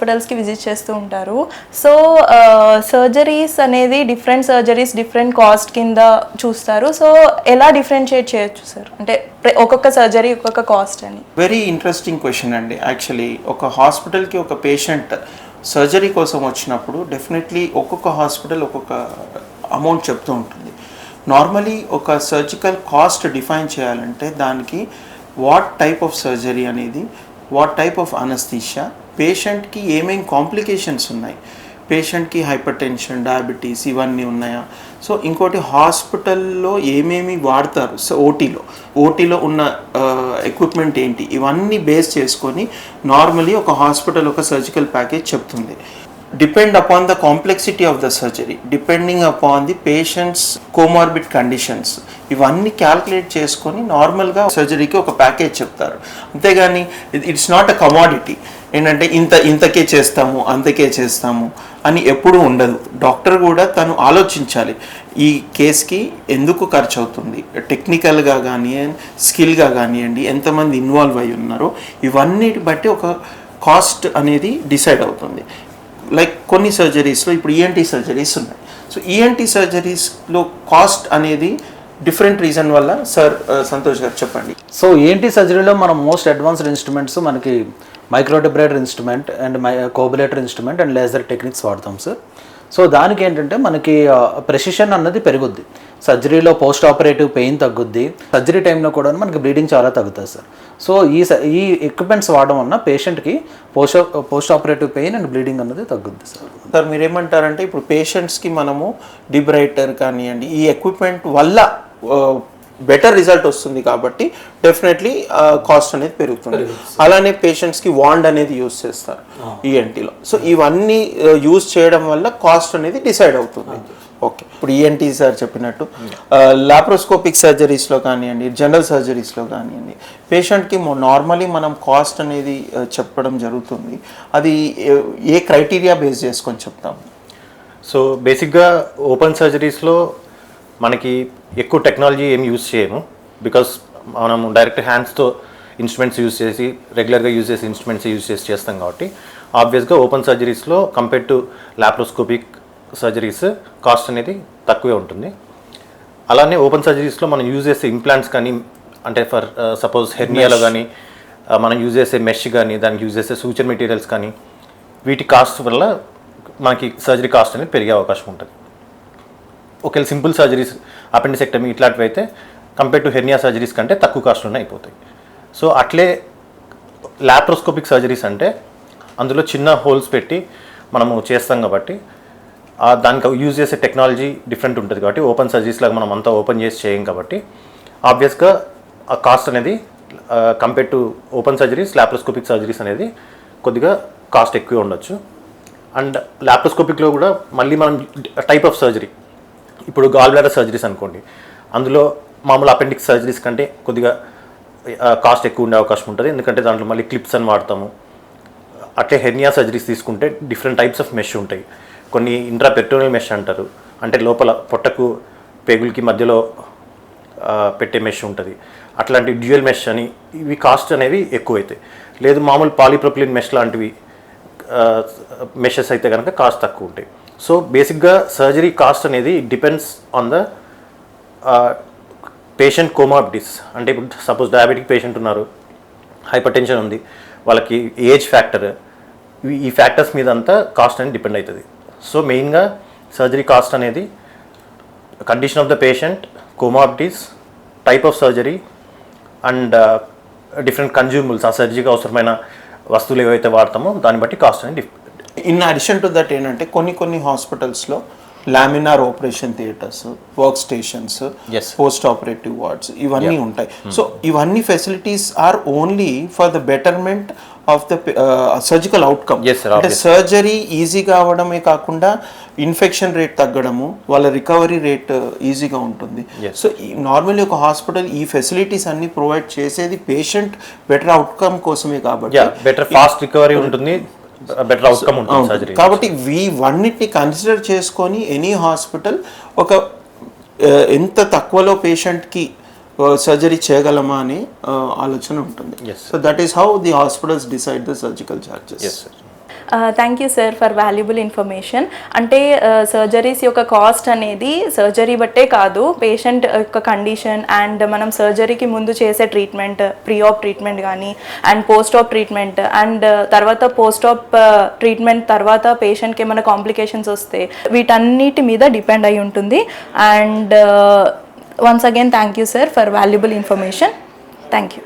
హాస్పిటల్స్కి విజిట్ చేస్తూ ఉంటారు. సో సర్జరీస్ అనేది డిఫరెంట్ సర్జరీస్ డిఫరెంట్ కాస్ట్ కింద చూస్తారు. సో ఎలా డిఫరెన్షియేట్ చేయొచ్చు సార్, అంటే ఒక్కొక్క సర్జరీ ఒక్కొక్క కాస్ట్ అని? వెరీ ఇంట్రెస్టింగ్ క్వశ్చన్ అండి. యాక్చువల్లీ ఒక హాస్పిటల్కి ఒక పేషెంట్ సర్జరీ కోసం వచ్చినప్పుడు డెఫినెట్లీ ఒక్కొక్క హాస్పిటల్ ఒక్కొక్క అమౌంట్ చెప్తూ ఉంటుంది. నార్మలీ ఒక సర్జికల్ కాస్ట్ డిఫైన్ చేయాలంటే దానికి వాట్ టైప్ ఆఫ్ సర్జరీ అనేది, వాట్ టైప్ ఆఫ్ అనస్థీషియా, పేషెంట్కి ఏమేం కాంప్లికేషన్స్ ఉన్నాయి, పేషెంట్కి హైపర్ టెన్షన్, డయాబెటీస్ ఇవన్నీ ఉన్నాయా, సో ఇంకోటి హాస్పిటల్లో ఏమేమి వాడతారు, సో ఓటీలో ఉన్న ఎక్విప్మెంట్ ఏంటి, ఇవన్నీ బేస్ చేసుకొని నార్మలీ ఒక హాస్పిటల్ ఒక సర్జికల్ ప్యాకేజ్ చెప్తుంది. Depend upon the complexity of the surgery, depending upon the patients comorbid conditions, ఇవన్నీ క్యాల్కులేట్ చేసుకొని నార్మల్గా సర్జరీకి ఒక ప్యాకేజ్ చెప్తారు. అంతేగాని ఇట్స్ నాట్ అ కమాడిటీ, ఏంటంటే ఇంతకే చేస్తాము అంతకే చేస్తాము అని ఎప్పుడూ ఉండదు. డాక్టర్ కూడా తను ఆలోచించాలి ఈ కేస్కి ఎందుకు ఖర్చు అవుతుంది, టెక్నికల్గా కానివ్వండి, స్కిల్గా కానివ్వండి, ఎంతమంది ఇన్వాల్వ్ అయి ఉన్నారో ఇవన్నిటి బట్టి ఒక కాస్ట్ అనేది డిసైడ్ అవుతుంది. లైక్ కొన్ని సర్జరీస్లో ఇప్పుడు ఈఎన్టీ సర్జరీస్ ఉన్నాయి. సో ఈఎన్టీ సర్జరీస్లో కాస్ట్ అనేది డిఫరెంట్ రీజన్ వల్ల. సార్ సంతోష్ గారు చెప్పండి. సో ఈఎన్టీ సర్జరీలో మనం మోస్ట్ అడ్వాన్స్డ్ ఇన్స్ట్రుమెంట్స్ మనకి microdebrider instrument and coblator instrument and laser techniques వాడతాం సార్. సో దానికి ఏంటంటే మనకి ప్రెసిషన్ అన్నది పెరుగుద్ది, సర్జరీలో పోస్ట్ ఆపరేటివ్ పెయిన్ తగ్గుద్ది, సర్జరీ టైంలో కూడా మనకి బ్లీడింగ్ చాలా తగ్గుతుంది సార్. సో ఈ ఎక్విప్మెంట్స్ వాడడం వలన పేషెంట్కి post operative pain and bleeding అన్నది తగ్గుద్ది సార్. సార్ మీరేమంటారంటే ఇప్పుడు పేషెంట్స్కి మనము డిబ్రైటర్ కానివ్వండి ఈ ఎక్విప్మెంట్ వల్ల బెటర్ రిజల్ట్ వస్తుంది కాబట్టి డెఫినెట్లీ కాస్ట్ అనేది పెరుగుతుంది. అలానే పేషెంట్స్కి వాండ్ అనేది యూజ్ చేస్తారు ఈఎన్టీలో. సో ఇవన్నీ యూజ్ చేయడం వల్ల కాస్ట్ అనేది డిసైడ్ అవుతుంది. ఓకే, ఇప్పుడు ఈఎన్టీ సార్ చెప్పినట్టు లాప్రోస్కోపిక్ సర్జరీస్లో కానివ్వండి, జనరల్ సర్జరీస్లో కానివ్వండి, పేషెంట్కి నార్మలీ మనం కాస్ట్ అనేది చెప్పడం జరుగుతుంది. అది ఏ క్రైటీరియా బేస్ చేసుకొని చెప్తాము? సో బేసిక్గా ఓపెన్ సర్జరీస్లో మనకి ఎక్కువ టెక్నాలజీ ఏమి యూజ్ చేయము, బికాస్ మనం డైరెక్ట్ హ్యాండ్స్తో ఇన్స్ట్రుమెంట్స్ యూజ్ చేసి రెగ్యులర్గా యూజ్ చేసి ఇన్స్ట్రుమెంట్స్ యూజ్ చేసి చేస్తాం కాబట్టి ఆబ్వియస్గా ఓపెన్ సర్జరీస్లో compare to laparoscopic surgeries cost అనేది తక్కువే ఉంటుంది. అలానే ఓపెన్ సర్జరీస్లో మనం యూజ్ చేసే ఇంప్లాంట్స్ కానీ, అంటే ఫర్ సపోజ్ హెర్నియాలో కానీ మనం యూజ్ చేసే మెష్ కానీ, దానికి యూజ్ చేసే సూచర్ మెటీరియల్స్ కానీ, వీటి కాస్ట్ వల్ల మనకి సర్జరీ కాస్ట్ అనేది పెరిగే అవకాశం ఉంటుంది. ఒకవేళ సింపుల్ సర్జరీస్ అపెండిసెక్టమీ ఇట్లాంటివి అయితే కంపేర్ టు హెర్నియా సర్జరీస్ కంటే తక్కువ కాస్ట్లోనే అయిపోతాయి. సో అట్లే లాప్రోస్కోపిక్ సర్జరీస్ అంటే అందులో చిన్న హోల్స్ పెట్టి మనము చేస్తాం కాబట్టి దానికి యూజ్ చేసే టెక్నాలజీ డిఫరెంట్ ఉంటుంది కాబట్టి ఓపెన్ సర్జరీస్ లాగా మనం అంతా ఓపెన్ చేసి చేయం కాబట్టి ఆబ్వియస్గా ఆ కాస్ట్ అనేది compare to open surgeries laparoscopic surgeries అనేది కొద్దిగా కాస్ట్ ఎక్కువ ఉండొచ్చు. అండ్ లాప్రోస్కోపిక్లో కూడా మళ్ళీ మనం టైప్ ఆఫ్ సర్జరీ, ఇప్పుడు గాల్ బ్లాడర్ సర్జరీస్ అనుకోండి, అందులో మామూలు అపెండిక్స్ సర్జరీస్ కంటే కొద్దిగా కాస్ట్ ఎక్కువ ఉండే అవకాశం ఉంటుంది, ఎందుకంటే దాంట్లో మళ్ళీ క్లిప్స్ అని వాడతాము. అట్లే హెర్నియా సర్జరీస్ తీసుకుంటే డిఫరెంట్ టైప్స్ ఆఫ్ మెష్ ఉంటాయి. కొన్ని ఇంట్రాపెరిటోనియల్ మెష్ అంటారు, అంటే లోపల పొట్టకు పేగులకి మధ్యలో పెట్టే మెష్ ఉంటుంది. అట్లాంటి డ్యూయల్ మెష్ అని, ఇవి కాస్ట్ అనేవి ఎక్కువ అవుతాయి. లేదు మామూలు పాలీప్రొపిలిన్ మెష్ లాంటివి మెషెస్ అయితే కనుక కాస్ట్ తక్కువ ఉంటాయి. సో బేసిక్గా సర్జరీ కాస్ట్ అనేది depends on the patient comorbidities. అంటే ఇప్పుడు సపోజ్ డయాబెటిక్ పేషెంట్ ఉన్నారు, హైపర్ టెన్షన్ ఉంది, వాళ్ళకి ఏజ్ ఫ్యాక్టర్, ఈ ఫ్యాక్టర్స్ మీద అంతా కాస్ట్ అనేది డిపెండ్ అవుతుంది. సో మెయిన్గా సర్జరీ కాస్ట్ అనేది condition of the patient, comorbidities, type of surgery and different consumables, ఆ సర్జరీకి అవసరమైన వస్తువులు ఏవైతే వాడతామో దాన్ని బట్టి కాస్ట్ అనేది ఇన్ అడిషన్ టు దట్ ఏంటంటే కొన్ని హాస్పిటల్స్లో laminar operation theatres, work stations, post operative wards ఇవన్నీ ఉంటాయి. సో ఇవన్నీ facilities are only for the betterment of the surgical outcome. అంటే సర్జరీ ఈజీగా అవ్వడమే కాకుండా ఇన్ఫెక్షన్ రేట్ తగ్గడము, వాళ్ళ రికవరీ రేట్ ఈజీగా ఉంటుంది. సో నార్మల్లీ ఒక హాస్పిటల్ ఈ ఫెసిలిటీస్ అన్ని ప్రొవైడ్ చేసేది పేషెంట్ బెటర్ అవుట్కమ్ కోసమే కాబట్టి బెటర్ ఫాస్ట్ రికవరీ ఉంటుంది, బెటర్ అవుట్కమ్ ఉంటుంది సర్జరీ. కాబట్టి వీవన్నిటిని కన్సిడర్ చేసుకొని ఎనీ హాస్పిటల్ ఒక ఎంత తక్కువలో పేషెంట్కి సర్జరీ చేయగలమా అనే ఆలోచన ఉంటుంది. So that is how the hospitals decide the surgical charges. Thank you sir for valuable information. అంటే సర్జరీస్ యొక్క కాస్ట్ అనేది సర్జరీ బట్టే కాదు, పేషెంట్ యొక్క కండిషన్ అండ్ మనం సర్జరీకి ముందు చేసే ట్రీట్మెంట్, ప్రీ ఆప్ ట్రీట్మెంట్ కానీ and post AAP treatment and తర్వాత పోస్ట్ ఆప్ ట్రీట్మెంట్ తర్వాత పేషెంట్కి ఏమైనా కాంప్లికేషన్స్ వస్తే వీటన్నిటి మీద డిపెండ్ అయి ఉంటుంది. And once again thank you sir for valuable information. Thank you.